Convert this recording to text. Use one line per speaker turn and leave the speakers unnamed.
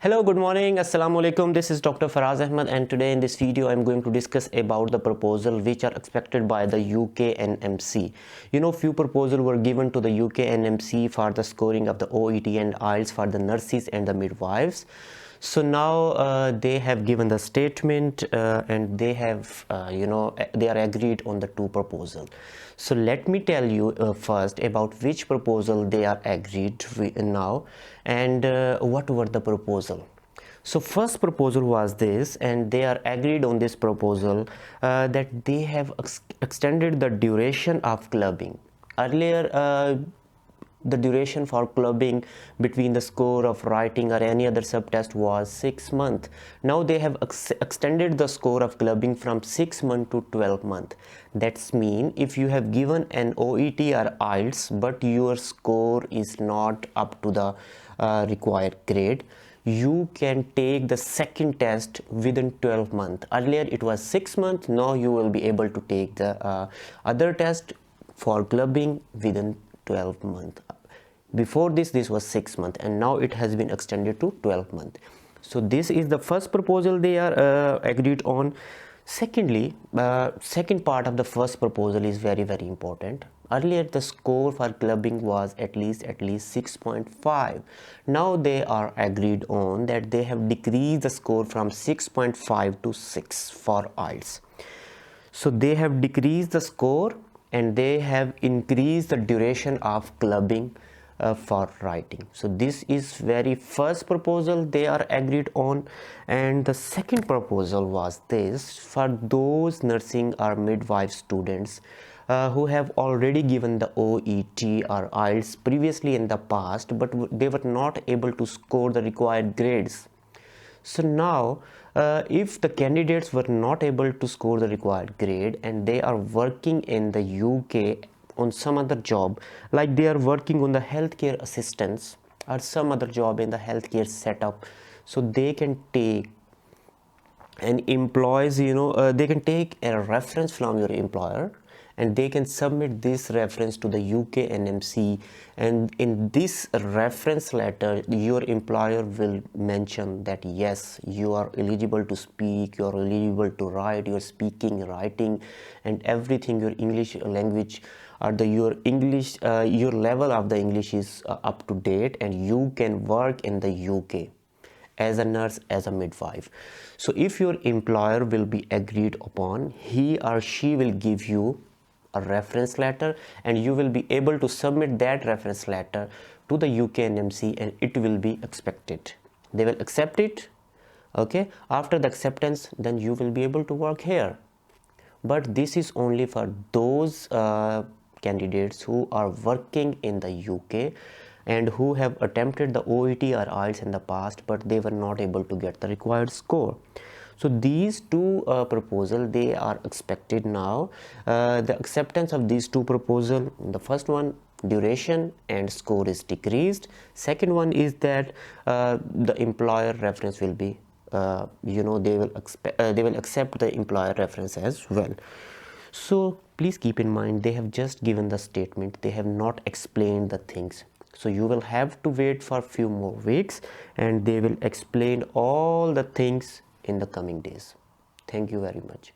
Hello, good morning, assalamu alaikum. This is Dr. Faraz Ahmed, and today in this video I'm going to discuss about the proposal which are expected by the UK NMC. Few proposals were given to the UK NMC for the scoring of the OET and IELTS for the nurses and the midwives. So now they have given the statement and they have they are agreed on the two proposals. So let me tell you first about which proposal they are agreed with now and what were the proposal. So first proposal was this, and they are agreed on this proposal that they have extended the duration of clubbing. Earlier the duration for clubbing between the score of writing or any other subtest was 6 months. Now they have extended the score of clubbing from 6 months to 12 months. That's mean if you have given an OET or IELTS but your score is not up to the required grade, you can take the second test within 12 months. Earlier it was 6 months. Now you will be able to take the other test for clubbing within 12 months. Before this was 6 months, and now it has been extended to 12 months. So this is the first proposal they are agreed on. Secondly, second part of the first proposal is very important. Earlier the score for clubbing was at least 6.5. Now they are agreed on that they have decreased the score from 6.5 to 6 for IELTS. So they have decreased the score and they have increased the duration of clubbing for writing. So this is very first proposal they are agreed on. And the second proposal was this: for those nursing or midwife students who have already given the OET or IELTS previously in the past, but they were not able to score the required grades. So now if the candidates were not able to score the required grade and they are working in the UK on some other job, like they are working on the healthcare assistance or some other job in the healthcare setup, so they can take an employees they can take a reference from your employer and they can submit this reference to the UK NMC, and in this reference letter your employer will mention that yes, you are eligible to speak, you are eligible to write, your speaking, writing and everything, your English language or your English your level of the English is up to date, and you can work in the UK as a nurse, as a midwife. So if your employer will be agreed upon, he or she will give you a reference letter and you will be able to submit that reference letter to the UK NMC and it will be expected. They will accept it. Okay, after the acceptance, then you will be able to work here. But this is only for those candidates who are working in the UK and who have attempted the OET or IELTS in the past, but they were not able to get the required score. So these two proposals, they are expected now. The acceptance of these two proposals, the first one, duration and score is decreased. Second one is that the employer reference will be they will accept the employer reference as well. So please keep in mind, they have just given the statement, they have not explained the things. So you will have to wait for a few more weeks and they will explain all the things in the coming days. Thank you very much.